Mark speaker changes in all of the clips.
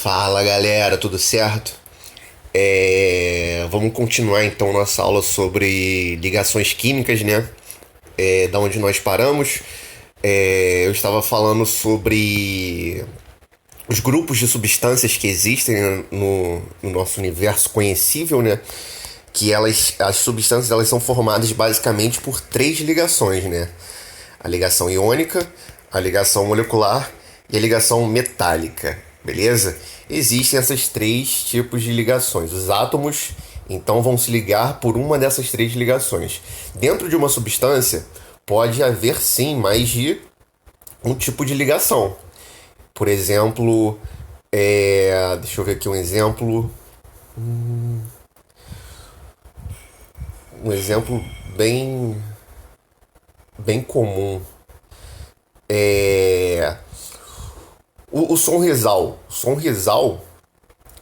Speaker 1: Fala galera, tudo certo? Vamos continuar então nossa aula sobre ligações químicas, né? Da onde nós paramos. Eu estava falando sobre os grupos de substâncias que existem, né, no nosso universo conhecível, né? As substâncias, elas são formadas basicamente por três ligações, né? A ligação iônica, a ligação molecular e a ligação metálica, beleza? Existem esses três tipos de ligações. Os átomos, então, vão se ligar por uma dessas três ligações. Dentro de uma substância, pode haver sim mais de um tipo de ligação. Por exemplo, deixa eu ver aqui um exemplo. Um exemplo bem comum. O sonrisal. O sonrisal,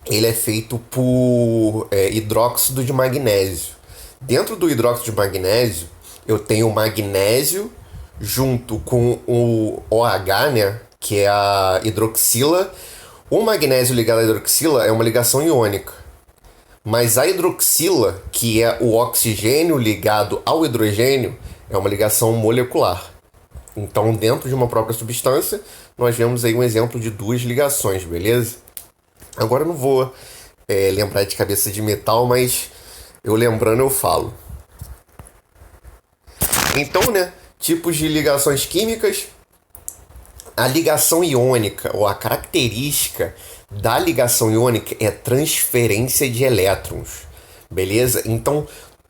Speaker 1: ele é feito por hidróxido de magnésio. Dentro do hidróxido de magnésio, eu tenho o magnésio junto com o OH, né, que é a hidroxila. O magnésio ligado à hidroxila é uma ligação iônica. Mas a hidroxila, que é o oxigênio ligado ao hidrogênio, é uma ligação molecular. Então, dentro de uma própria substância, nós vemos aí um exemplo de duas ligações, beleza? Agora eu não vou lembrar de cabeça de metal, mas eu lembrando eu falo. Então, né, tipos de ligações químicas. A ligação iônica, ou a característica da ligação iônica é transferência de elétrons, beleza? Então,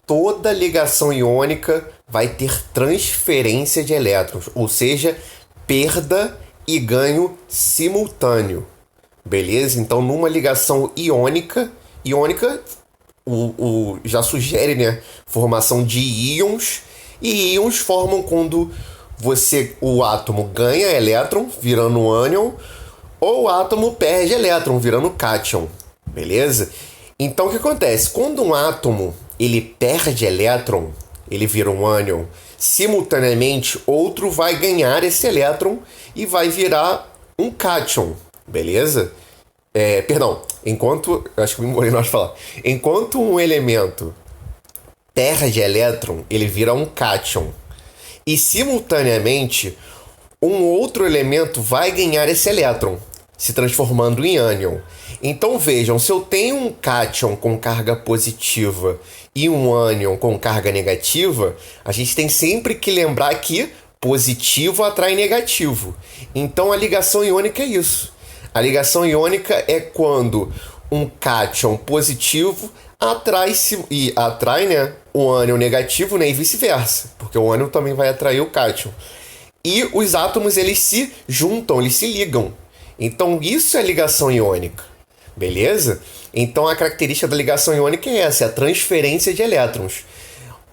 Speaker 1: toda ligação iônica vai ter transferência de elétrons, ou seja, perda e ganho simultâneo, beleza? Então, numa ligação iônica já sugere, né, formação de íons, e íons formam quando o átomo ganha elétron, virando um ânion, ou o átomo perde elétron, virando cátion, beleza? Então, o que acontece? Quando um átomo ele perde elétron, ele vira um ânion, simultaneamente outro vai ganhar esse elétron e vai virar um cátion, beleza? Acho que me embolei na hora de falar. Enquanto um elemento perde elétron, ele vira um cátion. E, simultaneamente, um outro elemento vai ganhar esse elétron, se transformando em ânion. Então, vejam, se eu tenho um cátion com carga positiva e um ânion com carga negativa, a gente tem sempre que lembrar que positivo atrai negativo. Então, a ligação iônica é isso. A ligação iônica é quando um cátion positivo atrai, né, um ânion negativo, né, e vice-versa, porque o ânion também vai atrair o cátion. E os átomos, eles se juntam, eles se ligam. Então, isso é ligação iônica, beleza? Então, a característica da ligação iônica é essa, é a transferência de elétrons.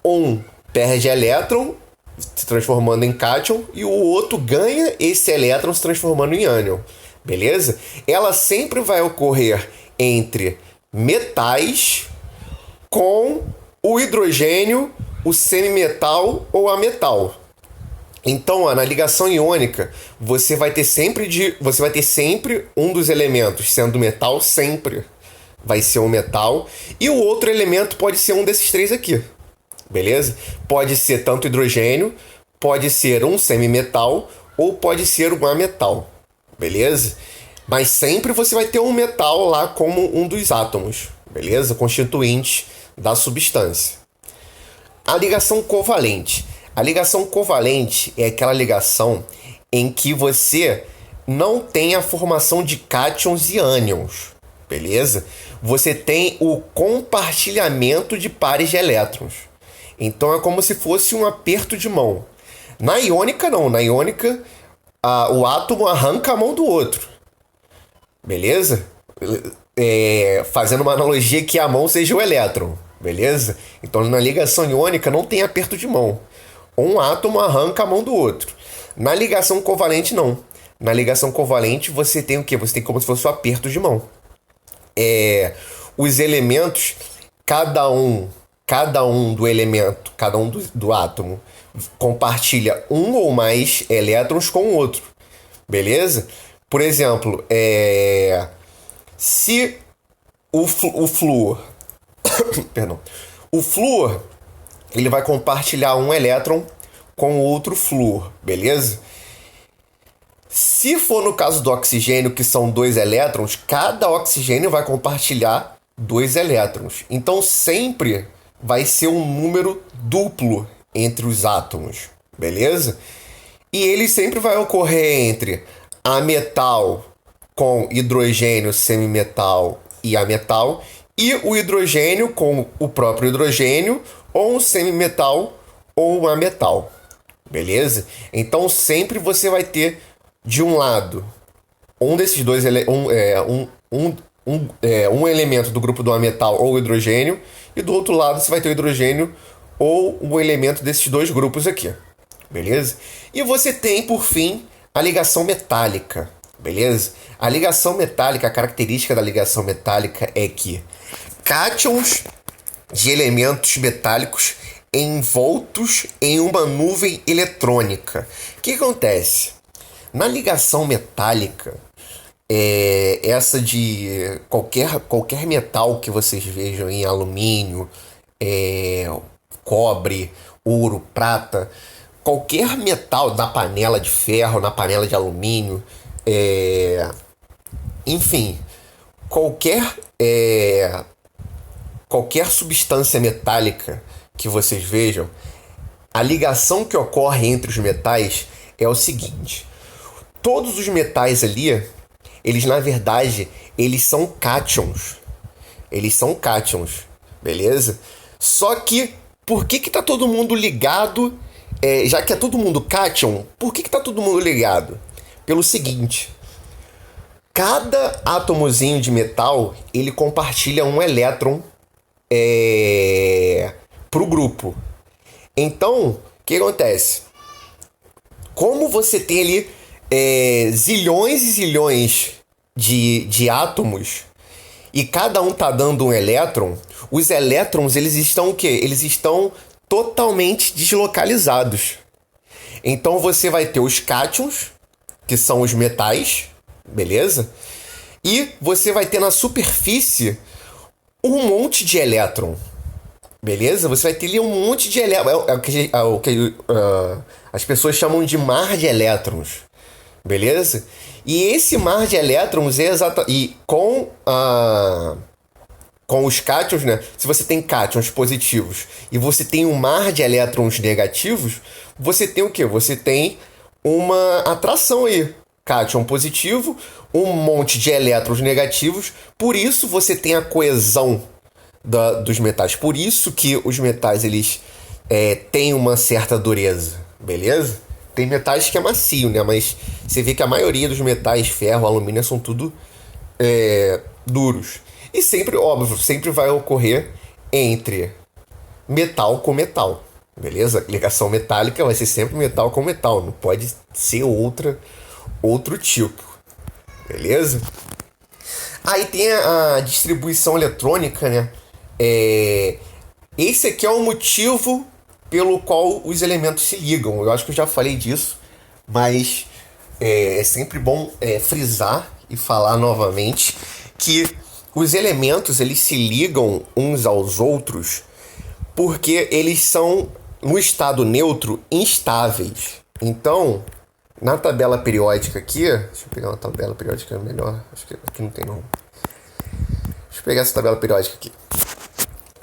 Speaker 1: Um perde elétron, se transformando em cátion, e o outro ganha esse elétron, se transformando em ânion, beleza? Ela sempre vai ocorrer entre metais com o hidrogênio, o semimetal ou a metal. Então, na ligação iônica, você vai ter sempre um dos elementos sendo metal, sempre vai ser um metal, e o outro elemento pode ser um desses três aqui, beleza? Pode ser tanto hidrogênio, pode ser um semimetal ou pode ser um ametal, beleza? Mas sempre você vai ter um metal lá como um dos átomos, beleza? Constituinte da substância. A ligação covalente. A ligação covalente é aquela ligação em que você não tem a formação de cátions e ânions, beleza? Você tem o compartilhamento de pares de elétrons. Então é como se fosse um aperto de mão. Na iônica, não. Na iônica, o átomo arranca a mão do outro, beleza? Fazendo uma analogia que a mão seja o elétron, beleza? Então, na ligação iônica não tem aperto de mão. Um átomo arranca a mão do outro. Na ligação covalente, não. Na ligação covalente, você tem o quê? Você tem como se fosse um aperto de mão. Os elementos, cada um do elemento, cada um do átomo, compartilha um ou mais elétrons com o outro, beleza? Por exemplo, Se o flúor, perdão, o flúor, ele vai compartilhar um elétron com outro flúor, beleza? Se for no caso do oxigênio, que são 2 elétrons, cada oxigênio vai compartilhar 2 elétrons. Então sempre vai ser um número duplo entre os átomos, beleza? E ele sempre vai ocorrer entre ametal com hidrogênio, semimetal e ametal, e o hidrogênio com o próprio hidrogênio, ou um semimetal ou um ametal, beleza? Então sempre você vai ter de um lado um desses dois um elemento do grupo do ametal ou hidrogênio, e do outro lado você vai ter o hidrogênio ou um elemento desses dois grupos aqui, beleza? E você tem, por fim, a ligação metálica, beleza? A ligação metálica, a característica da ligação metálica é que cátions de elementos metálicos envoltos em uma nuvem eletrônica. O que acontece? Na ligação metálica, essa de qualquer metal que vocês vejam em alumínio, cobre, ouro, prata, qualquer metal na panela de ferro, na panela de alumínio, enfim, qualquer substância metálica que vocês vejam, a ligação que ocorre entre os metais é o seguinte: todos os metais ali, eles na verdade, eles são cátions. Eles são cátions, beleza? Só que, por que tá todo mundo ligado? Já que é todo mundo cátion, por que tá todo mundo ligado? Pelo seguinte: cada átomozinho de metal, ele compartilha um elétron pro grupo. Então, o que acontece? Como você tem ali zilhões e zilhões de átomos, e cada um tá dando um elétron, os elétrons, eles estão o quê? Eles estão totalmente deslocalizados. Então você vai ter os cátions, que são os metais, beleza? E você vai ter na superfície um monte de elétron, beleza? Você vai ter ali um monte de elétron. É o que as pessoas chamam de mar de elétrons, beleza? E esse mar de elétrons é exatamente... E com os cátions, né? Se você tem cátions positivos e você tem um mar de elétrons negativos, você tem o quê? Você tem uma atração aí. Cátion positivo, um monte de elétrons negativos. Por isso você tem a coesão dos metais. Por isso que os metais, eles têm uma certa dureza, beleza? Tem metais que é macio, né? Mas você vê que a maioria dos metais, ferro, alumínio, são tudo duros. E sempre, óbvio, sempre vai ocorrer entre metal com metal, beleza? Ligação metálica vai ser sempre metal com metal, não pode ser outro tipo, beleza? Aí tem a distribuição eletrônica, né? Esse aqui é o motivo pelo qual os elementos se ligam. Eu acho que eu já falei disso, mas é sempre bom frisar e falar novamente que os elementos, eles se ligam uns aos outros porque eles são, no estado neutro, instáveis. Então, na tabela periódica aqui, deixa eu pegar uma tabela periódica melhor, acho que aqui não tem não. Deixa eu pegar essa tabela periódica aqui.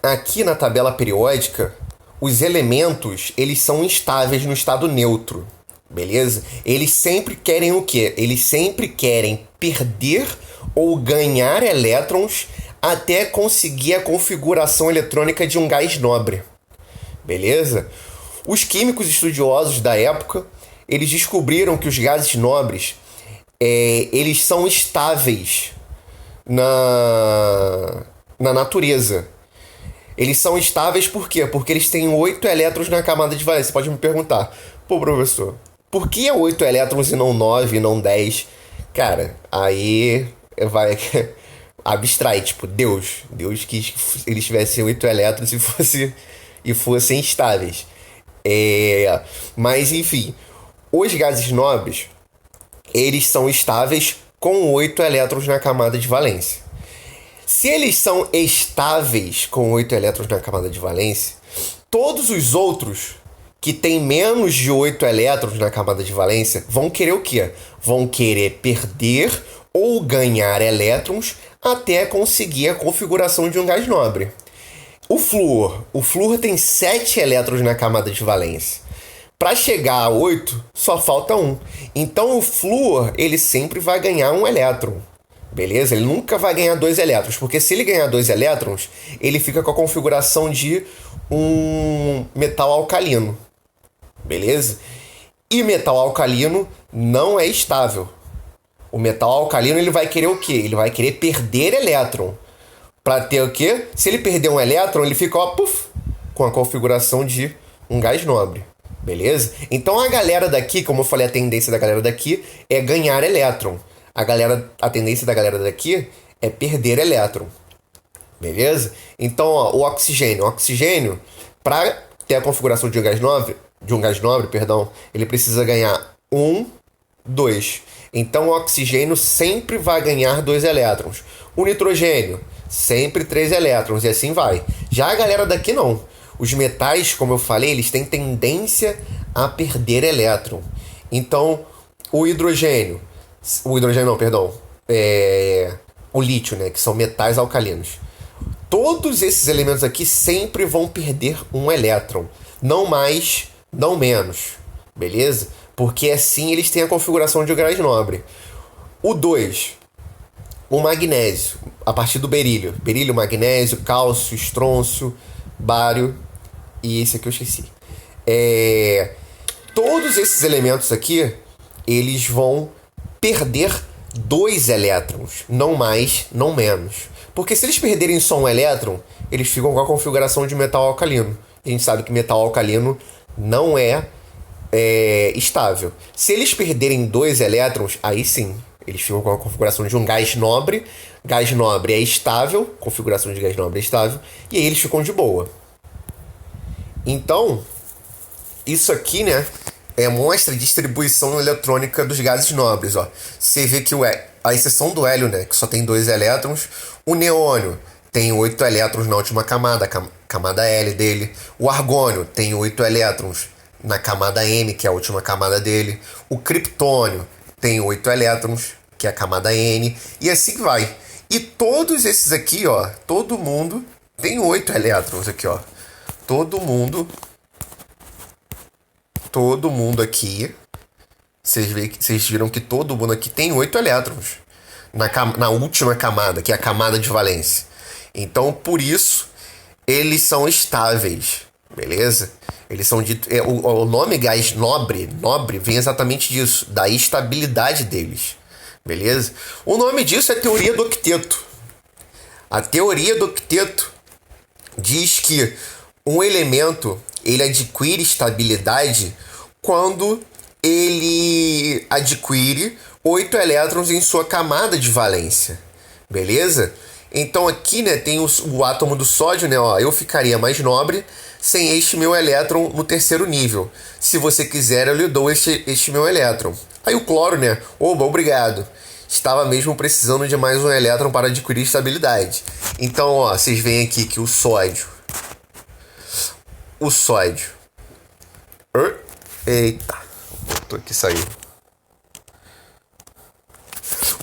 Speaker 1: Aqui na tabela periódica, os elementos, eles são instáveis no estado neutro, beleza? Eles sempre querem o quê? Eles sempre querem perder ou ganhar elétrons até conseguir a configuração eletrônica de um gás nobre, beleza? Os químicos estudiosos da época, eles descobriram que os gases nobres, eles são estáveis na natureza. Eles são estáveis por quê? Porque eles têm 8 elétrons na camada de valência. Você pode me perguntar: pô, professor, por que é 8 elétrons e não 9, e não 10? Cara, aí vai abstrai, tipo, Deus quis que eles tivessem 8 elétrons e fossem estáveis. Mas enfim, os gases nobres, eles são estáveis com 8 elétrons na camada de valência. Se eles são estáveis com 8 elétrons na camada de valência, todos os outros que têm menos de 8 elétrons na camada de valência vão querer o quê? Vão querer perder ou ganhar elétrons até conseguir a configuração de um gás nobre. O flúor tem 7 elétrons na camada de valência. Para chegar a 8, só falta 1. Então o flúor, ele sempre vai ganhar um elétron. Beleza? Ele nunca vai ganhar 2 elétrons, porque se ele ganhar 2 elétrons, ele fica com a configuração de um metal alcalino. Beleza? E metal alcalino não é estável. O metal alcalino, ele vai querer o quê? Ele vai querer perder elétron. Para ter o quê? Se ele perder um elétron, ele fica, ó, puff, com a configuração de um gás nobre. Beleza? Então a galera daqui, como eu falei, a tendência da galera daqui é ganhar elétron. A tendência da galera daqui é perder elétron. Beleza? Então, ó, o oxigênio, para ter a configuração de um gás nobre, ele precisa ganhar 1, 2. Então o oxigênio sempre vai ganhar 2 elétrons. O nitrogênio, sempre 3 elétrons, e assim vai. Já a galera daqui não. Os metais, como eu falei, eles têm tendência a perder elétron. Então, o lítio, né, que são metais alcalinos. Todos esses elementos aqui sempre vão perder um elétron. Não mais, não menos. Beleza? Porque assim eles têm a configuração de gás nobre. O 2, o magnésio, a partir do berílio. Berílio, magnésio, cálcio, estrôncio, bário e esse aqui eu esqueci. Todos esses elementos aqui, eles vão perder 2 elétrons, não mais, não menos. Porque se eles perderem só um elétron, eles ficam com a configuração de metal alcalino. A gente sabe que metal alcalino não é estável. Se eles perderem 2 elétrons, aí sim, eles ficam com a configuração de um gás nobre. Gás nobre é estável, configuração de gás nobre é estável, e aí eles ficam de boa. Então, isso aqui, né, mostra a distribuição eletrônica dos gases nobres, ó. Você vê que a exceção do hélio, né, que só tem 2 elétrons, o neônio tem 8 elétrons na última camada, camada L dele. O argônio tem 8 elétrons na camada M, que é a última camada dele. O criptônio tem 8 elétrons, que é a camada N, e assim vai. E todos esses aqui, ó, todo mundo tem 8 elétrons aqui, ó. Todo mundo aqui, vocês viram que todo mundo aqui tem 8 elétrons na última camada, que é a camada de valência. Então, por isso, eles são estáveis, beleza? Eles são o nome gás nobre vem exatamente disso, da estabilidade deles, beleza? O nome disso é teoria do octeto. A teoria do octeto diz que um elemento, ele adquire estabilidade quando ele adquire 8 elétrons em sua camada de valência, beleza? Então aqui, né, tem o átomo do sódio, né, ó, eu ficaria mais nobre sem este meu elétron no terceiro nível. Se você quiser, eu lhe dou este meu elétron. Aí o cloro, né, oba, obrigado. Estava mesmo precisando de mais um elétron para adquirir estabilidade. Então, ó, vocês veem aqui que o sódio. Eita, botou aqui, saiu.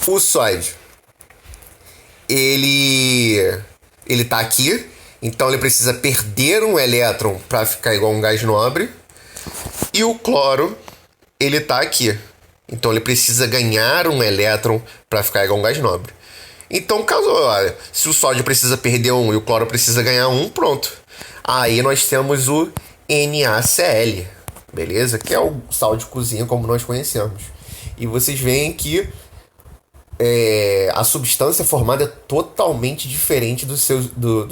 Speaker 1: O sódio, ele tá aqui, então ele precisa perder um elétron para ficar igual a um gás nobre. E o cloro, ele tá aqui, então ele precisa ganhar um elétron para ficar igual a um gás nobre. Então, olha, se o sódio precisa perder um e o cloro precisa ganhar um, pronto. Aí nós temos o NaCl, beleza? Que é o sal de cozinha como nós conhecemos. E vocês veem que a substância formada é totalmente diferente dos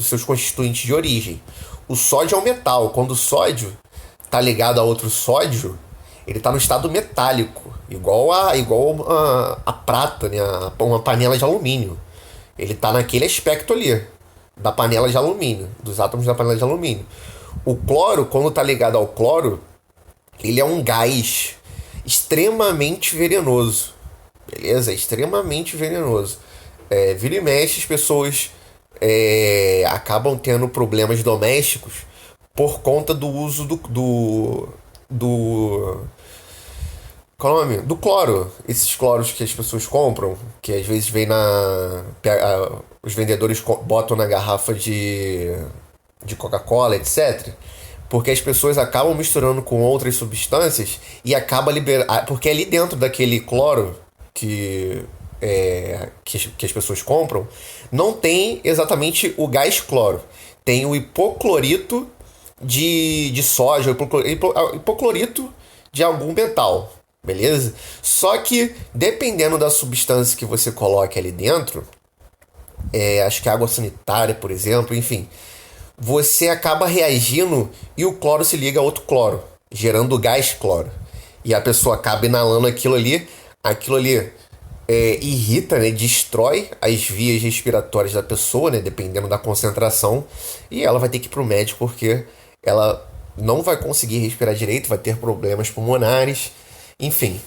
Speaker 1: seus constituintes de origem. O sódio é um metal. Quando o sódio está ligado a outro sódio, ele está no estado metálico, igual a prata, né? Uma panela de alumínio. Ele está naquele aspecto ali, da panela de alumínio, dos átomos da panela de alumínio. O cloro, quando está ligado ao cloro, ele é um gás extremamente venenoso. Beleza? Extremamente venenoso. Vira e mexe, as pessoas acabam tendo problemas domésticos por conta do uso do qual é o nome? Do cloro. Esses cloros que as pessoas compram, que às vezes vem os vendedores botam na garrafa de Coca-Cola, etc. Porque as pessoas acabam misturando com outras substâncias e acaba liberando. Porque ali dentro daquele cloro que as pessoas compram, não tem exatamente o gás cloro. Tem o hipoclorito de sódio, hipoclorito de algum metal, beleza? Só que, dependendo da substância que você coloque ali dentro, acho que água sanitária, por exemplo, enfim, você acaba reagindo e o cloro se liga a outro cloro, gerando gás cloro. E a pessoa acaba inalando aquilo ali irrita, né, destrói as vias respiratórias da pessoa, né, dependendo da concentração, e ela vai ter que ir pro médico porque ela não vai conseguir respirar direito, vai ter problemas pulmonares, enfim.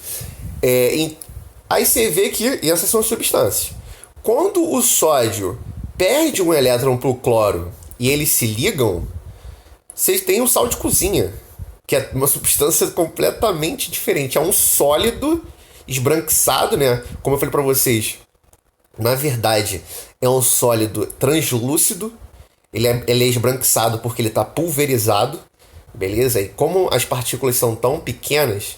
Speaker 1: Aí você vê que essas são as substâncias. Quando o sódio perde um elétron pro cloro e eles se ligam, vocês têm o sal de cozinha, que é uma substância completamente diferente. É um sólido esbranquiçado, né? Como eu falei pra vocês, na verdade, é um sólido translúcido. Ele é esbranquiçado porque ele está pulverizado, beleza? E como as partículas são tão pequenas,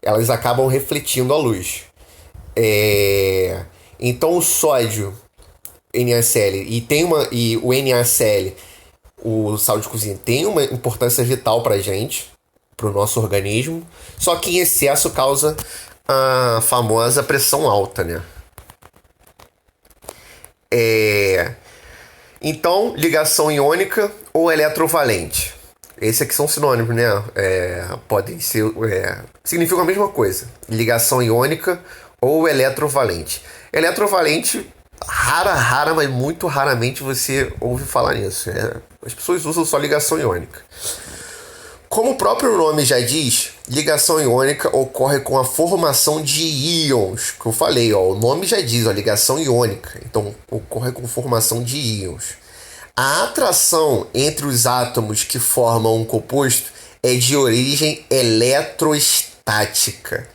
Speaker 1: elas acabam refletindo a luz. Então o sódio NaCl e o NaCl, o sal de cozinha, tem uma importância vital pra gente, pro nosso organismo. Só que em excesso causa a famosa pressão alta, né? Então, ligação iônica ou eletrovalente. Esses aqui são sinônimos, né? Podem ser. Significam a mesma coisa. Ligação iônica ou eletrovalente. Eletrovalente, rara, mas muito raramente você ouve falar nisso. As pessoas usam só ligação iônica. Como o próprio nome já diz, ligação iônica ocorre com a formação de íons. Que eu falei, ó, o nome já diz, ó, ligação iônica. Então, ocorre com formação de íons. A atração entre os átomos que formam um composto é de origem eletrostática.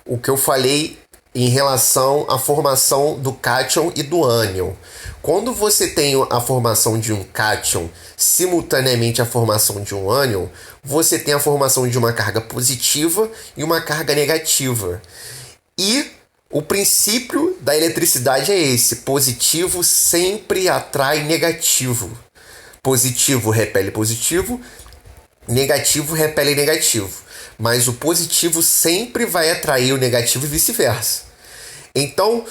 Speaker 1: O que eu falei em relação à formação do cátion e do ânion. Quando você tem a formação de um cátion simultaneamente a formação de um ânion, você tem a formação de uma carga positiva e uma carga negativa. E o princípio da eletricidade é esse: positivo sempre atrai negativo. Positivo repele positivo, negativo repele negativo. Mas o positivo sempre vai atrair o negativo e vice-versa. Então,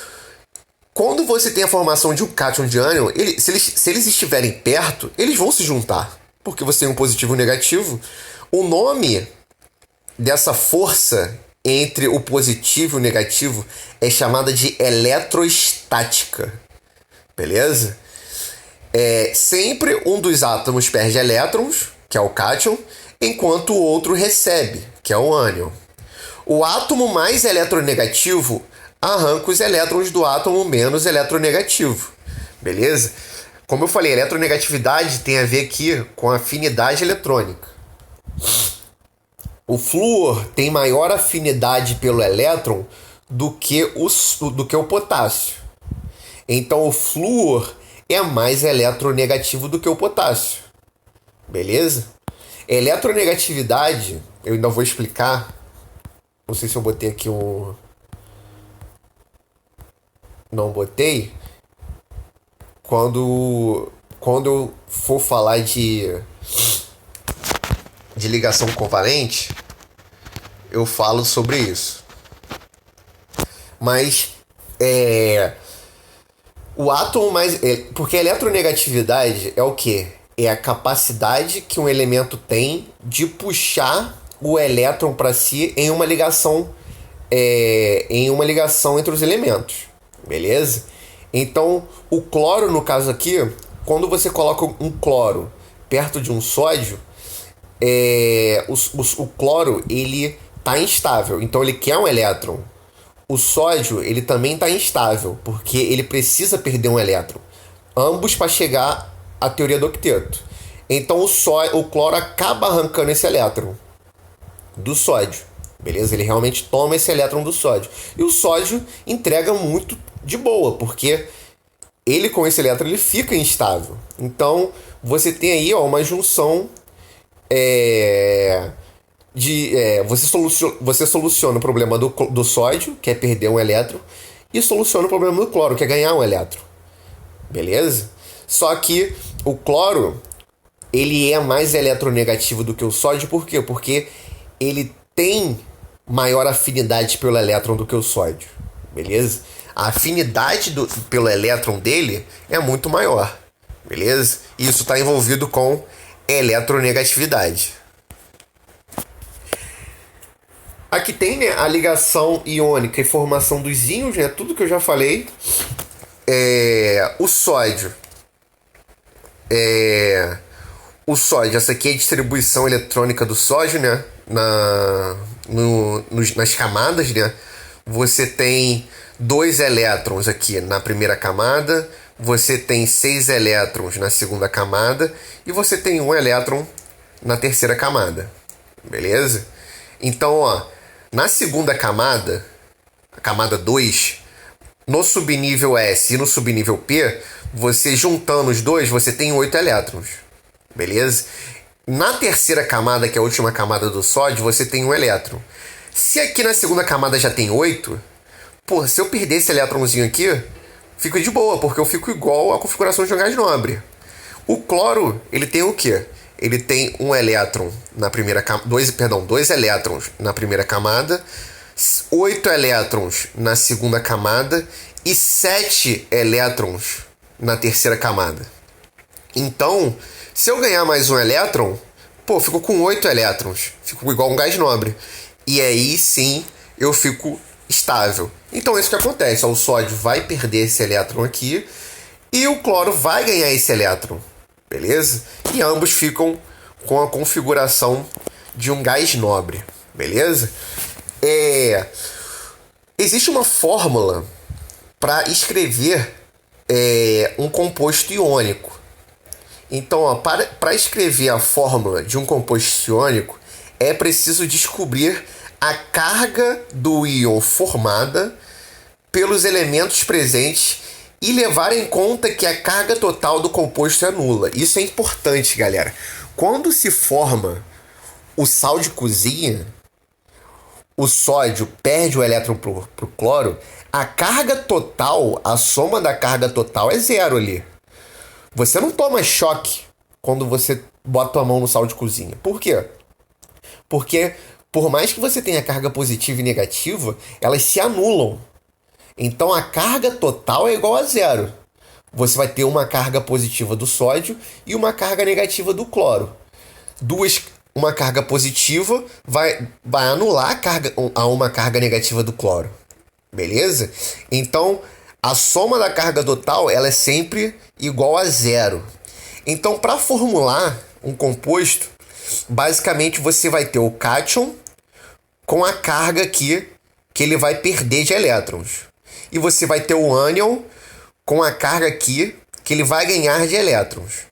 Speaker 1: quando você tem a formação de um cátion de ânion, se eles estiverem perto, eles vão se juntar. Porque você tem um positivo e um negativo. O nome dessa força entre o positivo e o negativo é chamada de eletrostática. Beleza? Sempre um dos átomos perde elétrons, que é o cátion, enquanto o outro recebe, que é o ânion. O átomo mais eletronegativo arranca os elétrons do átomo menos eletronegativo. Beleza? Como eu falei, eletronegatividade tem a ver aqui com afinidade eletrônica. O flúor tem maior afinidade pelo elétron do que o potássio. Então o flúor é mais eletronegativo do que o potássio. Beleza? Eletronegatividade, eu ainda vou explicar. Não sei se eu botei aqui um... Não botei. Quando eu for falar de ligação covalente, eu falo sobre isso. Mas o átomo mais... porque a eletronegatividade é o quê? É a capacidade que um elemento tem de puxar o elétron para si em uma ligação entre os elementos. Beleza? Então, o cloro, no caso aqui, quando você coloca um cloro perto de um sódio, o cloro, ele tá instável, então ele quer um elétron. O sódio, ele também tá instável, porque ele precisa perder um elétron. ambos para chegar à teoria do octeto. Então o cloro acaba arrancando esse elétron do sódio, beleza? Ele realmente toma esse elétron do sódio. E o sódio entrega muito de boa, porque ele com esse elétron ele fica instável. Então você tem aí uma junção você soluciona o problema do sódio, que é perder um elétron, e soluciona o problema do cloro, que é ganhar um elétron. Beleza? Só que o cloro, ele é mais eletronegativo do que o sódio. Por quê? Porque ele tem maior afinidade pelo elétron do que o sódio. Beleza? A afinidade pelo elétron dele é muito maior. Beleza? Isso está envolvido com eletronegatividade. Aqui tem, né, a ligação iônica e formação dos íons, né? Tudo que eu já falei. O sódio. Essa aqui é a distribuição eletrônica do sódio, né? Nas camadas, né? Você tem 2 elétrons aqui na primeira camada, você tem 6 elétrons na segunda camada e você tem 1 elétron na terceira camada. Beleza? Então, na segunda camada, a camada 2, no subnível S e no subnível P, você juntando os dois, você tem 8 elétrons. Beleza? Na terceira camada, que é a última camada do sódio, você tem 1 elétron. Se aqui na segunda camada já tem 8, se eu perder esse elétronzinho aqui, fico de boa, porque eu fico igual à configuração de um gás nobre. O cloro, ele tem o quê? Ele tem 1 elétron na primeira camada, 2 elétrons na primeira camada, 8 elétrons na segunda camada e 7 elétrons na terceira camada. Então, se eu ganhar mais 1 elétron, fico com 8 elétrons, fico igual um gás nobre. E aí sim eu fico estável. Então é isso que acontece, o sódio vai perder esse elétron aqui e o cloro vai ganhar esse elétron. Beleza? E ambos ficam com a configuração de um gás nobre. Beleza? Existe uma fórmula para escrever um composto iônico. Então, para escrever a fórmula de um composto iônico, é preciso descobrir a carga do íon formada pelos elementos presentes e levar em conta que a carga total do composto é nula. Isso é importante, galera. Quando se forma o sal de cozinha, o sódio perde o elétron pro cloro, a carga total, a soma da carga total é 0 ali. Você não toma choque quando você bota a mão no sal de cozinha. Por quê? Porque por mais que você tenha carga positiva e negativa, elas se anulam. Então a carga total é igual a 0. Você vai ter uma carga positiva do sódio e uma carga negativa do cloro. Uma carga positiva vai anular uma carga negativa do cloro. Beleza? Então a soma da carga total ela é sempre igual a 0. Então, para formular um composto, basicamente você vai ter o cátion com a carga aqui que ele vai perder de elétrons. E você vai ter o ânion com a carga aqui que ele vai ganhar de elétrons.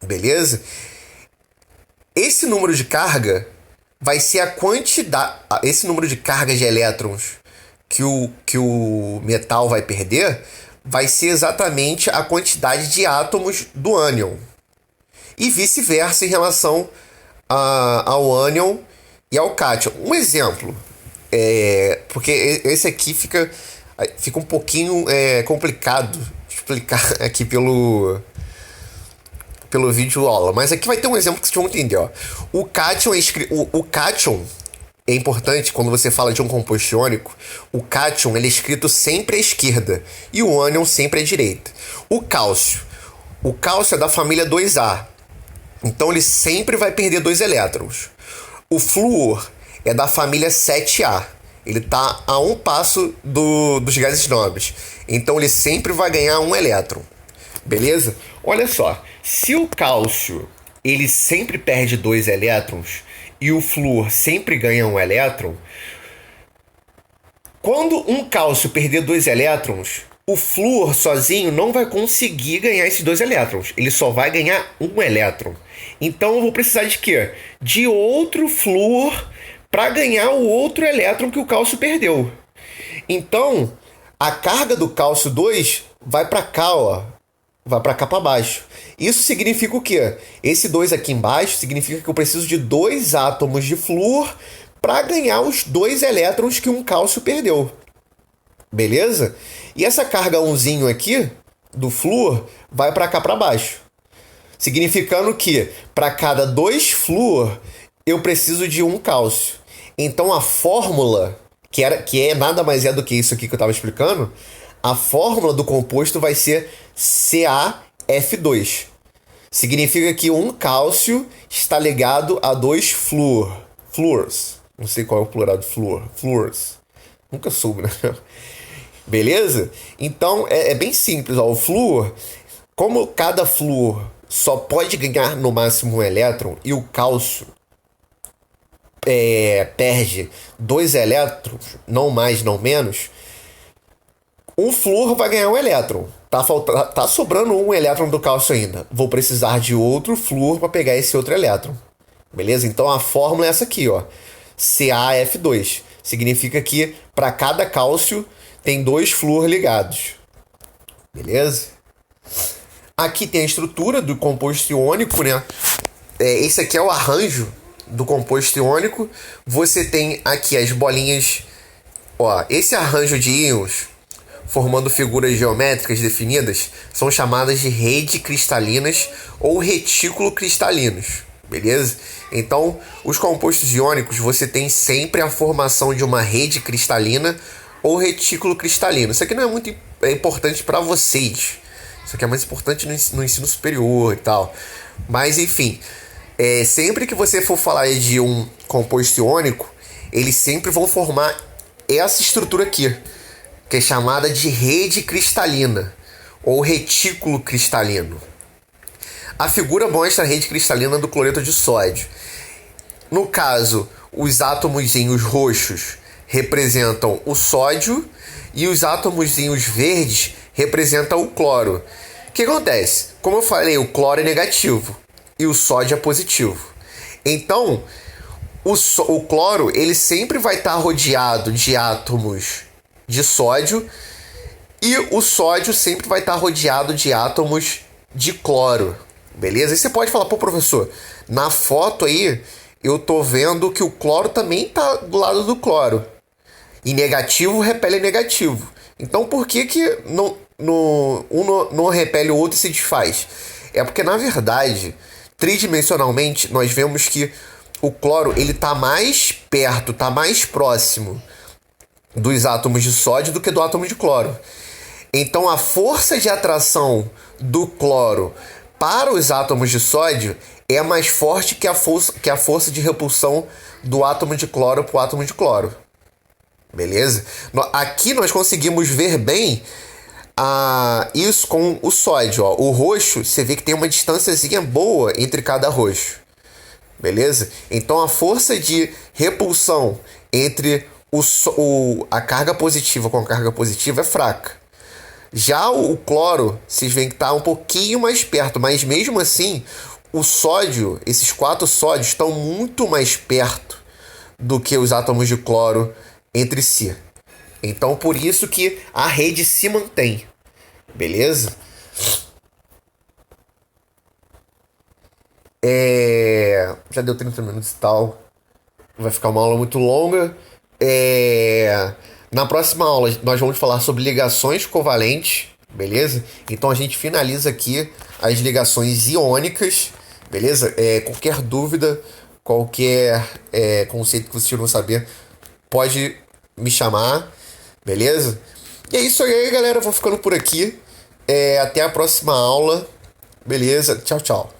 Speaker 1: Beleza? Esse número de carga vai ser a quantidade... Esse número de carga de elétrons que o metal vai perder vai ser exatamente a quantidade de átomos do ânion. E vice-versa em relação ao ânion e ao cátion. Um exemplo, porque esse aqui fica um pouquinho complicado de explicar aqui pelo vídeo aula, mas aqui vai ter um exemplo que vocês vão entender. O cátion é importante quando você fala de um composto iônico. O cátion ele é escrito sempre à esquerda e o ânion sempre à direita. O cálcio é da família 2A, então ele sempre vai perder 2 elétrons. O flúor é da família 7A, ele está a um passo dos gases nobres, então ele sempre vai ganhar 1 elétron. Beleza? Olha só, se o cálcio ele sempre perde 2 elétrons e o flúor sempre ganha 1 elétron, quando um cálcio perder 2 elétrons, O flúor sozinho não vai conseguir ganhar esses 2 elétrons. Ele só vai ganhar um elétron. Então eu vou precisar de quê? De outro flúor para ganhar o outro elétron que o cálcio perdeu. Então, a carga do cálcio 2 vai para cá, ó. Vai para cá para baixo. Isso significa o quê? Esse 2 aqui embaixo significa que eu preciso de 2 átomos de flúor para ganhar os 2 elétrons que um cálcio perdeu. Beleza? E essa carga 1 aqui do flúor vai para cá para baixo. Significando que para cada 2 flúor eu preciso de 1 cálcio. Então a fórmula, que é nada mais é do que isso aqui que eu estava explicando, a fórmula do composto vai ser CaF2. Significa que 1 cálcio está ligado a 2 flúors. Não sei qual é o plural de flúor. Flúors. Nunca soube, né? Beleza? Então é bem simples. Ó. O flúor, como cada flúor só pode ganhar no máximo 1 elétron e o cálcio perde 2 elétrons, não mais, não menos, um flúor vai ganhar 1 elétron. Tá sobrando 1 elétron do cálcio ainda. Vou precisar de outro flúor para pegar esse outro elétron. Beleza? Então a fórmula é essa aqui, ó. CaF2. Significa que para cada cálcio tem 2 flúor ligados. Beleza? Aqui tem a estrutura do composto iônico, né? Esse aqui é o arranjo do composto iônico. Você tem aqui as bolinhas. Ó, esse arranjo de íons formando figuras geométricas definidas são chamadas de rede cristalinas ou retículo cristalinos. Beleza? Então, os compostos iônicos, você tem sempre a formação de uma rede cristalina ou retículo cristalino. Isso aqui não é muito importante para vocês. Isso aqui é mais importante no ensino superior e tal. Mas, enfim, sempre que você for falar de um composto iônico, eles sempre vão formar essa estrutura aqui, que é chamada de rede cristalina ou retículo cristalino. A figura mostra a rede cristalina do cloreto de sódio. No caso, os átomozinhos roxos representam o sódio e os átomozinhos verdes representam o cloro. O que acontece? Como eu falei, o cloro é negativo e o sódio é positivo. Então, o cloro ele sempre vai estar rodeado de átomos de sódio e o sódio sempre vai estar rodeado de átomos de cloro. Beleza? E você pode falar, pô, professor, na foto aí eu tô vendo que o cloro também tá do lado do cloro. E negativo repele negativo. Então por que um não repele o outro e se desfaz? É porque, na verdade, tridimensionalmente, nós vemos que o cloro ele tá mais perto, tá mais próximo dos átomos de sódio do que do átomo de cloro. Então a força de atração do cloro para os átomos de sódio é mais forte que a força de repulsão do átomo de cloro para o átomo de cloro. Beleza? Aqui nós conseguimos ver bem isso com o sódio. Ó. O roxo, você vê que tem uma distânciazinha boa entre cada roxo. Beleza? Então a força de repulsão entre a carga positiva com a carga positiva é fraca. Já o cloro, vocês veem que está um pouquinho mais perto, mas mesmo assim, o sódio, esses 4 sódios estão muito mais perto do que os átomos de cloro entre si. Então, por isso que a rede se mantém. Beleza? Já deu 30 minutos e tal. Vai ficar uma aula muito longa. Na próxima aula, nós vamos falar sobre ligações covalentes, beleza? Então a gente finaliza aqui as ligações iônicas, beleza? Qualquer dúvida, qualquer conceito que você não saber, pode me chamar, beleza? E é isso aí, galera. Eu vou ficando por aqui. Até a próxima aula, beleza? Tchau, tchau.